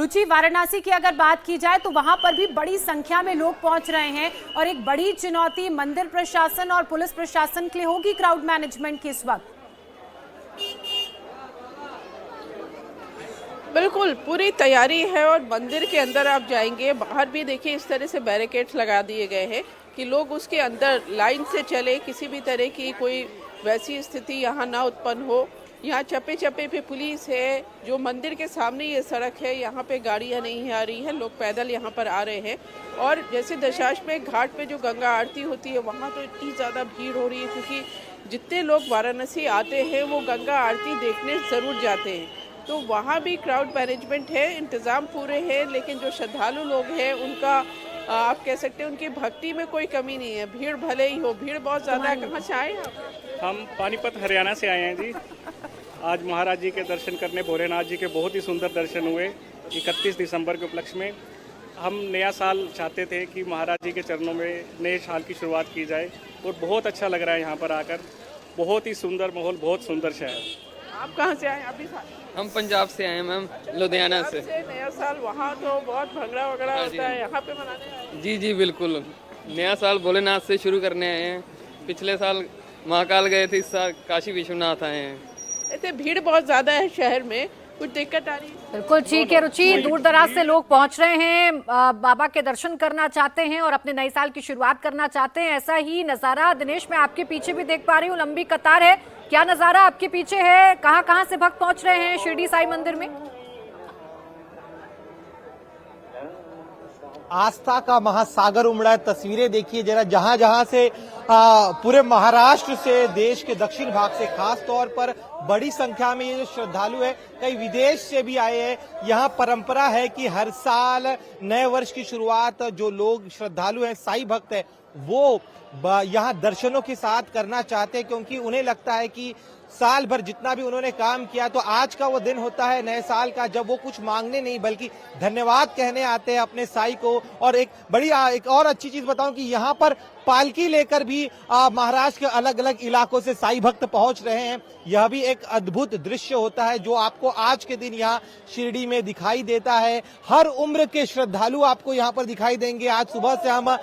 रुचि, वाराणसी की अगर बात की जाए तो वहां पर भी बड़ी संख्या में लोग पहुंच रहे हैं और एक बड़ी चुनौती मंदिर प्रशासन और पुलिस प्रशासन के लिए होगी क्राउड मैनेजमेंट की इस वक्त। बिल्कुल पूरी तैयारी है और मंदिर के अंदर आप जाएंगे, बाहर भी देखिए इस तरह से बैरिकेड्स लगा दिए गए हैं कि लोग उसके अंदर लाइन से चले, किसी भी तरह की कोई वैसी स्थिति यहाँ ना उत्पन्न हो। यहाँ चप्पे चप्पे पे पुलिस है। जो मंदिर के सामने ये सड़क है, यहाँ पे गाड़ियाँ नहीं आ रही हैं, लोग पैदल यहाँ पर आ रहे हैं। और जैसे दशाश्वमेध घाट पे जो गंगा आरती होती है वहाँ तो इतनी ज़्यादा भीड़ हो रही है, क्योंकि जितने लोग वाराणसी आते हैं वो गंगा आरती देखने ज़रूर जाते हैं। तो वहाँ भी क्राउड मैनेजमेंट है, इंतज़ाम पूरे हैं। लेकिन जो श्रद्धालु लोग हैं उनका आप कह सकते हैं उनकी भक्ति में कोई कमी नहीं है। भीड़ भले ही हो, भीड़ बहुत ज़्यादा है। कहाँ से आए हम पानीपत हरियाणा से आए हैं जी। आज महाराज जी के दर्शन करने, भोलेनाथ जी के बहुत ही सुंदर दर्शन हुए 31 दिसंबर के उपलक्ष्य में। हम नया साल चाहते थे कि महाराज जी के चरणों में नए साल की शुरुआत की जाए और बहुत अच्छा लग रहा है यहाँ पर आकर। बहुत ही सुंदर माहौल, बहुत सुंदर शहर। आप कहाँ से आए? अभी हम पंजाब से आए हैं मैम, लुधियाना से। नया साल वहाँ तो बहुत भंगड़ा वगड़ा होता है, यहाँ पे मनाने आए? जी जी बिल्कुल, नया साल भोलेनाथ से शुरू करने आए हैं। पिछले साल महाकाल गए थे, इस साल काशी विश्वनाथ आए हैं। ऐसे भीड़ बहुत ज्यादा है शहर में, कुछ दिक्कत आ रही है? बिल्कुल ठीक है रुचि, दूर दराज से लोग पहुंच रहे हैं, बाबा के दर्शन करना चाहते हैं और अपने नए साल की शुरुआत करना चाहते हैं। ऐसा ही नजारा दिनेश मैं आपके पीछे भी देख पा रही हूँ, लंबी कतार है। क्या नजारा आपके पीछे है? कहाँ कहाँ से भक्त पहुंच रहे हैं शिरडी साई मंदिर में? आस्था का महासागर उमड़ा है। तस्वीरें देखिए जरा, जहां जहां से पूरे महाराष्ट्र से, देश के दक्षिण भाग से खास तौर पर बड़ी संख्या में ये जो श्रद्धालु है, कई विदेश से भी आए हैं। यहाँ परंपरा है कि हर साल नए वर्ष की शुरुआत जो लोग श्रद्धालु हैं, साईं भक्त है, वो यहाँ दर्शनों के साथ करना चाहते हैं, क्योंकि उन्हें लगता है कि साल भर जितना भी उन्होंने काम किया, तो आज का वो दिन होता है नए साल का, जब वो कुछ मांगने नहीं बल्कि धन्यवाद कहने आते हैं अपने साईं को। और एक और अच्छी चीज बताऊं कि यहाँ पर पालकी लेकर भी महाराष्ट्र के अलग अलग इलाकों से साईं भक्त पहुंच रहे हैं। यह भी एक अद्भुत दृश्य होता है जो आपको आज के दिन यहाँ शिरडी में दिखाई देता है। हर उम्र के श्रद्धालु आपको यहाँ पर दिखाई देंगे। आज सुबह से हम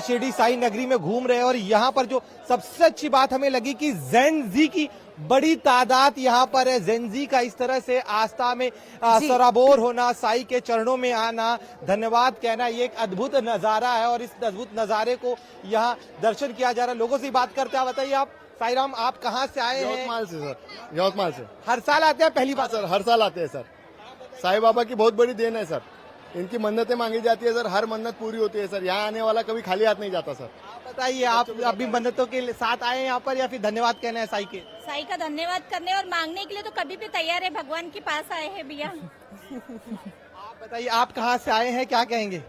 शिरडी साईं नगरी में घूम रहे हैं और यहाँ पर जो सबसे अच्छी बात हमें लगी कि जेन जी की बड़ी तादाद यहाँ पर है। जेन जी का इस तरह से आस्था में सराबोर होना, साईं के चरणों में आना, धन्यवाद कहना, ये एक अद्भुत नजारा है और इस अद्भुत नजारे को यहाँ दर्शन किया जा रहा है। लोगों से बात करते हैं। बताइए आप, साईं राम, आप कहाँ से आए हैं? यवतमाल से सर, यवतमाल से। हर साल आते हैं? पहली बार? सर हर साल आते हैं सर। साईं बाबा की बहुत बड़ी देन है सर, इनकी मन्नतें मांगी जाती है सर, हर मन्नत पूरी होती है सर। यहाँ आने वाला कभी खाली हाथ नहीं जाता सर। आप बताइए, आप अभी मन्नतों के साथ आए हैं यहाँ पर या फिर धन्यवाद कहने हैं साईं के? साईं का धन्यवाद करने और मांगने के लिए तो कभी भी तैयार है, भगवान के पास आए हैं भैया। आप बताइए, आप कहाँ से आए हैं, क्या कहेंगे?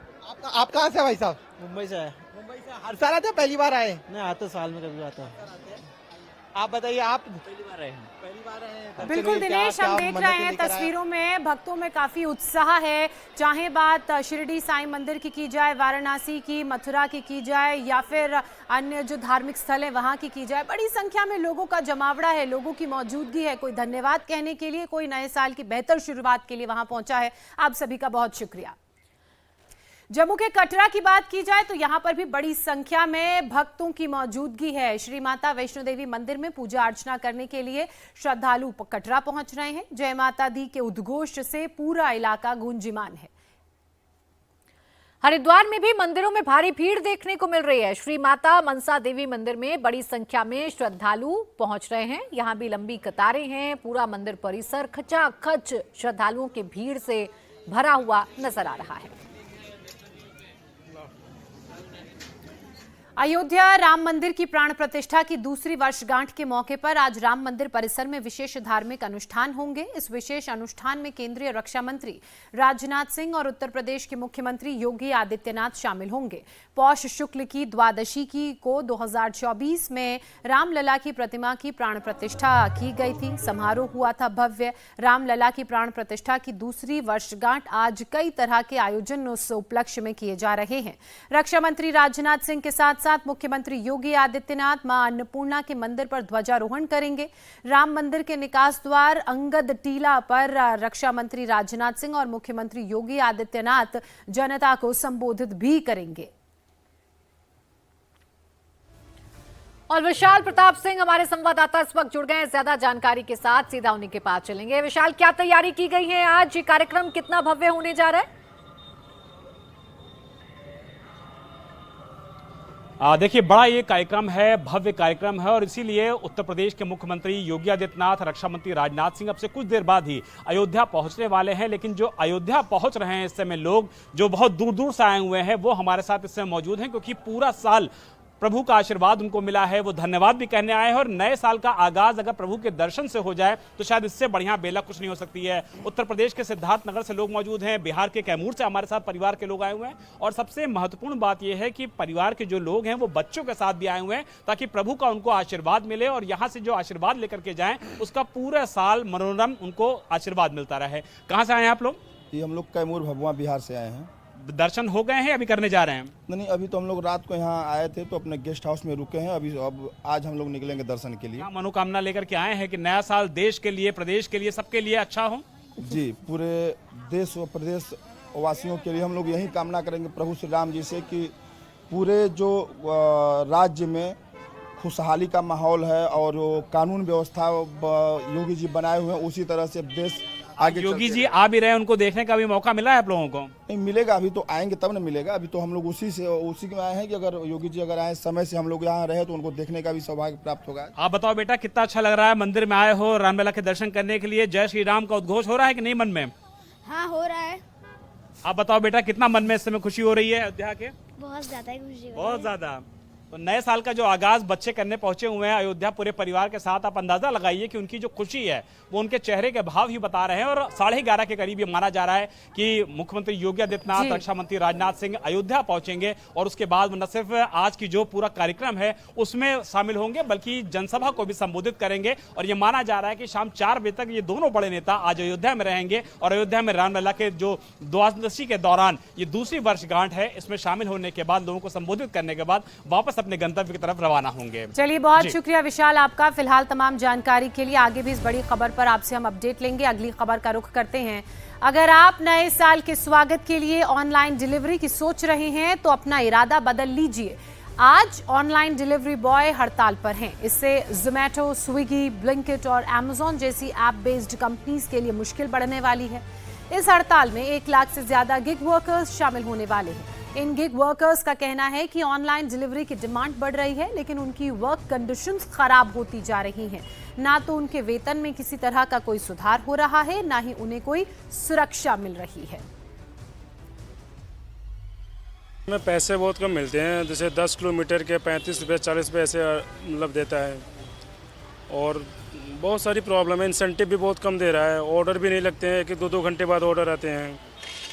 आप कहाँ से भाई साहब? मुंबई से आए। मुंबई से। हर साल आते हैं? पहली बार आए? नहीं, आते साल में कभी आता है। आप बताइए, आप? पहली बार आए हैं। पहली बार आए हैं। बिल्कुल दिनेश, हम देख रहे हैं तस्वीरों में भक्तों में काफी उत्साह है। चाहे बात शिरडी साईं मंदिर की जाए, वाराणसी की, मथुरा की जाए या फिर अन्य जो धार्मिक स्थल है वहां की जाए, बड़ी संख्या में लोगों का जमावड़ा है, लोगों की मौजूदगी है। कोई धन्यवाद कहने के लिए, कोई नए साल की बेहतर शुरुआत के लिए वहां पहुंचा है। आप सभी का बहुत शुक्रिया। जम्मू के कटरा की बात की जाए तो यहां पर भी बड़ी संख्या में भक्तों की मौजूदगी है। श्री माता वैष्णो देवी मंदिर में पूजा अर्चना करने के लिए श्रद्धालु कटरा पहुंच रहे हैं। जय माता दी के उद्घोष से पूरा इलाका गूंजीमान है। हरिद्वार में भी मंदिरों में भारी भीड़ देखने को मिल रही है। श्री माता मनसा देवी मंदिर में बड़ी संख्या में श्रद्धालु पहुंच रहे हैं। यहां भी लंबी कतारें हैं। पूरा मंदिर परिसर खचाखच श्रद्धालुओं की भीड़ से भरा हुआ नजर आ रहा है। अयोध्या राम मंदिर की प्राण प्रतिष्ठा की दूसरी वर्षगांठ के मौके पर आज राम मंदिर परिसर में विशेष धार्मिक अनुष्ठान होंगे। इस विशेष अनुष्ठान में केंद्रीय रक्षा मंत्री राजनाथ सिंह और उत्तर प्रदेश के मुख्यमंत्री योगी आदित्यनाथ शामिल होंगे। पौष शुक्ल की द्वादशी को 2024 में रामलला की प्रतिमा की प्राण प्रतिष्ठा की गई थी। समारोह हुआ था भव्य। रामलला की प्राण प्रतिष्ठा की दूसरी वर्षगांठ आज कई तरह के आयोजन उस उपलक्ष्य में किए जा रहे हैं। रक्षा मंत्री राजनाथ सिंह के साथ साथ मुख्यमंत्री योगी आदित्यनाथ मां अन्नपूर्णा के मंदिर पर ध्वजारोहण करेंगे। राम मंदिर के निकास द्वार अंगद टीला पर रक्षा मंत्री राजनाथ सिंह और मुख्यमंत्री योगी आदित्यनाथ जनता को संबोधित भी करेंगे। और विशाल प्रताप सिंह हमारे संवाददाता इस वक्त जुड़ गए हैं ज्यादा जानकारी के साथ, सीधा उन्हीं के पास चलेंगे। विशाल, क्या तैयारी की गई है आज? ये कार्यक्रम कितना भव्य होने जा रहा है? देखिए, बड़ा ये कार्यक्रम है, भव्य कार्यक्रम है और इसीलिए उत्तर प्रदेश के मुख्यमंत्री योगी आदित्यनाथ, रक्षा मंत्री राजनाथ सिंह अब से कुछ देर बाद ही अयोध्या पहुंचने वाले हैं। लेकिन जो अयोध्या पहुंच रहे हैं इस समय लोग जो बहुत दूर दूर से आए हुए हैं वो हमारे साथ इस समय मौजूद हैं, क्योंकि पूरा साल प्रभु का आशीर्वाद उनको मिला है। वो धन्यवाद भी कहने आए हैं और नए साल का आगाज अगर प्रभु के दर्शन से हो जाए तो शायद इससे बढ़िया बेला कुछ नहीं हो सकती है। उत्तर प्रदेश के सिद्धार्थनगर से लोग मौजूद हैं, बिहार के कैमूर से हमारे साथ परिवार के लोग आए हुए हैं और सबसे महत्वपूर्ण बात यह है कि परिवार के जो लोग हैं वो बच्चों के साथ भी आए हुए हैं ताकि प्रभु का उनको आशीर्वाद मिले और यहाँ से जो आशीर्वाद लेकर के जाएं उसका पूरा साल मनोरम उनको आशीर्वाद मिलता रहे। कहाँ से आए हैं आप लोग? ये हम लोग कैमूर भभुआ बिहार से आए हैं। दर्शन हो गए हैं, अभी करने जा रहे हैं? नहीं, अभी तो हम लोग रात को यहाँ आए थे तो अपने गेस्ट हाउस में रुके हैं। अब आज हम लोग निकलेंगे दर्शन के लिए। मनोकामना लेकर के आए हैं कि नया साल देश के लिए, प्रदेश के लिए, सबके लिए अच्छा हो। जी, पूरे देश व प्रदेश वासियों के लिए हम लोग यही कामना करेंगे प्रभु श्री राम जी से कि पूरे जो राज्य में खुशहाली का माहौल है और कानून व्यवस्था योगी जी बनाए हुए हैं उसी तरह से देश आगे। योगी जी आ भी रहे हैं, उनको देखने का भी मौका मिला है आप लोगों को? नहीं मिलेगा, अभी तो आएंगे तब ना मिलेगा। अभी तो हम लोग उसी में आए हैं कि अगर योगी जी अगर आए समय से हम लोग यहाँ रहे तो उनको देखने का भी सौभाग्य प्राप्त होगा। आप बताओ बेटा, कितना अच्छा लग रहा है? मंदिर में आए हो रामलला के दर्शन करने के लिए, जय श्री राम का उद्घोष हो रहा है कि नहीं मन में? हाँ, हो रहा है। आप बताओ बेटा, कितना मन में इस समय खुशी हो रही है अयोध्या के? बहुत ज्यादा खुशी हो रही है। बहुत ज्यादा। तो नए साल का जो आगाज बच्चे करने पहुंचे हुए हैं अयोध्या पूरे परिवार के साथ, आप अंदाजा लगाइए कि उनकी जो खुशी है वो उनके चेहरे के भाव ही बता रहे हैं। और 11:30 के करीब ये माना जा रहा है कि मुख्यमंत्री योगी आदित्यनाथ, रक्षा मंत्री राजनाथ सिंह अयोध्या पहुंचेंगे और उसके बाद न सिर्फ आज की जो पूरा कार्यक्रम है उसमें शामिल होंगे बल्कि जनसभा को भी संबोधित करेंगे। और ये माना जा रहा है कि शाम 4 बजे तक ये दोनों बड़े नेता आज अयोध्या में रहेंगे और अयोध्या में रामलला के जो द्वादशी के दौरान ये दूसरी वर्षगांठ है इसमें शामिल होने के बाद लोगों को संबोधित करने के बाद वापस अपने गंतव्य की तरफ रवाना होंगे। चलिए, बहुत शुक्रिया विशाल आपका फिलहाल तमाम जानकारी के लिए। आगे भी इस बड़ी खबर पर आपसे हम अपडेट लेंगे। अगली खबर का रुख करते हैं। अगर आप नए साल के स्वागत के लिए ऑनलाइन डिलीवरी की सोच रहे हैं तो अपना इरादा बदल लीजिए। आज ऑनलाइन डिलीवरी बॉय हड़ताल पर हैं। इससे जोमैटो, स्विगी, ब्लिंकिट और अमेजॉन जैसी ऐप बेस्ड कंपनीज के लिए मुश्किल बढ़ने वाली है। इस हड़ताल में 1 लाख से ज्यादा गिग वर्कर्स शामिल होने वाले हैं। इन गिग वर्कर्स का कहना है कि ऑनलाइन डिलीवरी की डिमांड बढ़ रही है लेकिन उनकी वर्क कंडीशंस खराब होती जा रही हैं। ना तो उनके वेतन में किसी तरह का कोई सुधार हो रहा है, ना ही उन्हें कोई सुरक्षा मिल रही है। में पैसे बहुत कम मिलते हैं, जैसे 10 किलोमीटर के 35 रुपये 40 रुपये ऐसे मतलब देता है और बहुत सारी प्रॉब्लम है। इंसेंटिव भी बहुत कम दे रहा है, ऑर्डर भी नहीं लगते हैं कि 2-2 घंटे बाद ऑर्डर आते हैं।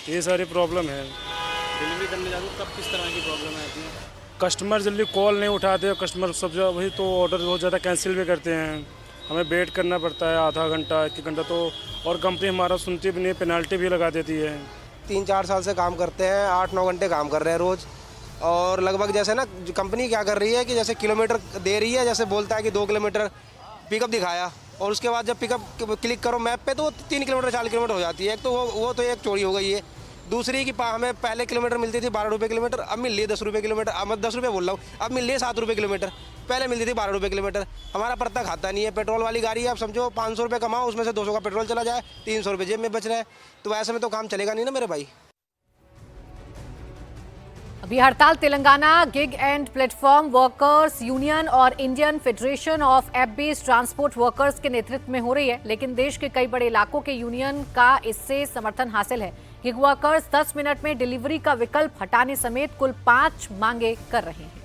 ये सारी प्रॉब्लम है। डिलीवरी करने जाते हो तब किस तरह की प्रॉब्लम आती है? कस्टमर जल्दी कॉल नहीं उठाते, कस्टमर सब वही तो ऑर्डर बहुत ज़्यादा कैंसिल भी करते हैं। हमें वेट करना पड़ता है आधा घंटा 1 घंटा तो, और कंपनी हमारा सुनती भी नहीं, पेनाल्टी भी लगा देती है। 3-4 साल से काम करते हैं, 8-9 घंटे काम कर रहे हैं रोज़। और लगभग जैसे ना कंपनी क्या कर रही है कि जैसे किलोमीटर दे रही है, जैसे बोलता है कि 2 किलोमीटर पिकअप दिखाया और उसके बाद जब पिकअप क्लिक करो मैप पे तो वो 3 किलोमीटर 4 किलोमीटर हो जाती है। एक तो वो तो एक चोरी हो गई है। दूसरी की हमें पहले किलोमीटर मिलती थी 12 रुपये किलोमीटर, अब मिल रही है 10 रुपये किलोमीटर। अब 10 रुपये बोल रहा हूँ, अब मिल रही है 7 रुपये किलोमीटर। पहले मिलती थी 12 रुपये किलोमीटर। हमारा पड़ता खाता नहीं है। पेट्रोल वाली गाड़ी है, आप समझो 500 रुपये कमाओ, उसमें से 200 का पेट्रोल चला जाए, 300 रुपये जेब में बच रहे हैं। तो ऐसे में तो काम चलेगा नहीं ना मेरे भाई। अभी हड़ताल Telangana gig and platform workers union और Indian Federation of app based transport workers के नेतृत्व में हो रही है, लेकिन देश के कई बड़े इलाकों के यूनियन का इससे समर्थन हासिल है। गिग वर्कर्स 10 मिनट में डिलीवरी का विकल्प हटाने समेत कुल 5 मांगे कर रहे हैं।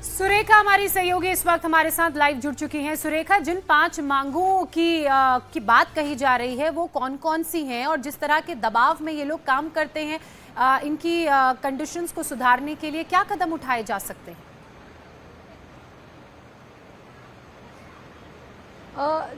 सुरेखा हमारी सहयोगी इस वक्त हमारे साथ लाइव जुड़ चुकी हैं। सुरेखा, जिन 5 मांगों की बात कही जा रही है वो कौन कौन सी हैं और जिस तरह के दबाव में ये लोग काम करते हैं, इनकी कंडीशंस को सुधारने के लिए क्या कदम उठाए जा सकते हैं?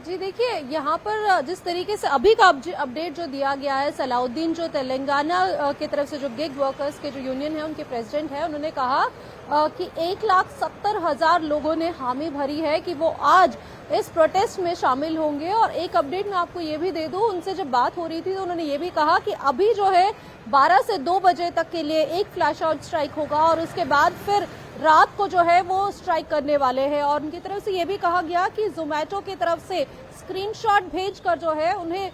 जी देखिए, यहाँ पर जिस तरीके से अभी का अपडेट जो दिया गया है, सलाउद्दीन जो तेलंगाना की तरफ से जो गिग वर्कर्स के जो यूनियन है उनके प्रेसिडेंट है, उन्होंने कहा कि 1,70,000 लोगों ने हामी भरी है कि वो आज इस प्रोटेस्ट में शामिल होंगे। और एक अपडेट मैं आपको ये भी दे दूं, उनसे जब बात हो रही थी तो उन्होंने ये भी कहा कि अभी जो है 12 से 2 बजे तक के लिए एक फ्लैश आउट स्ट्राइक होगा और उसके बाद फिर रात को जो है वो स्ट्राइक करने वाले हैं। और उनकी तरफ से ये भी कहा गया कि जोमेटो की तरफ से स्क्रीनशॉट भेजकर जो है उन्हें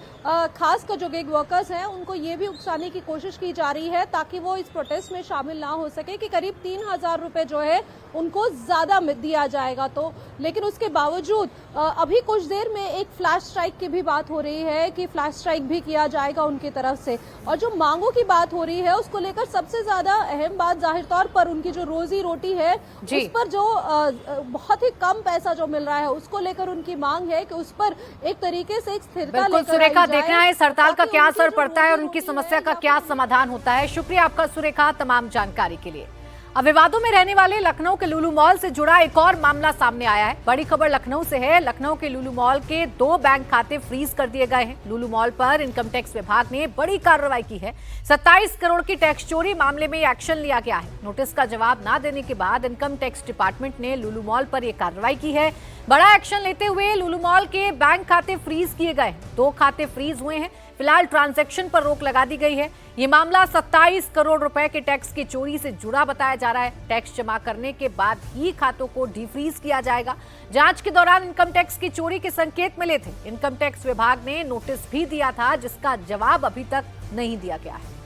खासकर जो गिग वर्कर्स हैं उनको ये भी उकसाने की कोशिश की जा रही है ताकि वो इस प्रोटेस्ट में शामिल ना हो सके, कि करीब 3,000 रुपए जो है उनको ज्यादा दिया जाएगा। तो लेकिन उसके बावजूद अभी कुछ देर में एक फ्लैश स्ट्राइक की भी बात हो रही है कि फ्लैश स्ट्राइक भी किया जाएगा उनकी तरफ से। और जो मांगों की बात हो रही है उसको लेकर सबसे ज्यादा अहम बात जाहिर तौर पर उनकी जो रोजी रोटी है उस पर जो बहुत ही कम पैसा जो मिल रहा है उसको लेकर उनकी मांग है कि उस पर एक तरीके से एक स्थिरता लेकर सुरेखा, देखना है इस हड़ताल का क्या असर पड़ता है और उनकी समस्या का क्या समाधान होता है। शुक्रिया आपका सुरेखा तमाम जानकारी के लिए। अब विवादों में रहने वाले लखनऊ के लुलु मॉल से जुड़ा एक और मामला सामने आया है। बड़ी खबर लखनऊ से है। लखनऊ के लुलु मॉल के 2 बैंक खाते फ्रीज कर दिए गए हैं। लुलु मॉल पर इनकम टैक्स विभाग ने बड़ी कार्रवाई की है। 27 करोड़ की टैक्स चोरी मामले में एक्शन लिया गया है। नोटिस का जवाब न देने के बाद इनकम टैक्स डिपार्टमेंट ने लुलु मॉल पर यह कार्रवाई की है। बड़ा एक्शन लेते हुए लुलु मॉल के बैंक खाते फ्रीज किए गए। 2 खाते फ्रीज हुए हैं। फिलहाल ट्रांजैक्शन पर रोक लगा दी गई है। ये मामला 27 करोड़ रुपए के टैक्स की चोरी से जुड़ा बताया जा रहा है। टैक्स जमा करने के बाद ही खातों को डीफ्रीज किया जाएगा। जांच के दौरान इनकम टैक्स की चोरी के संकेत मिले थे। इनकम टैक्स विभाग ने नोटिस भी दिया था जिसका जवाब अभी तक नहीं दिया गया है।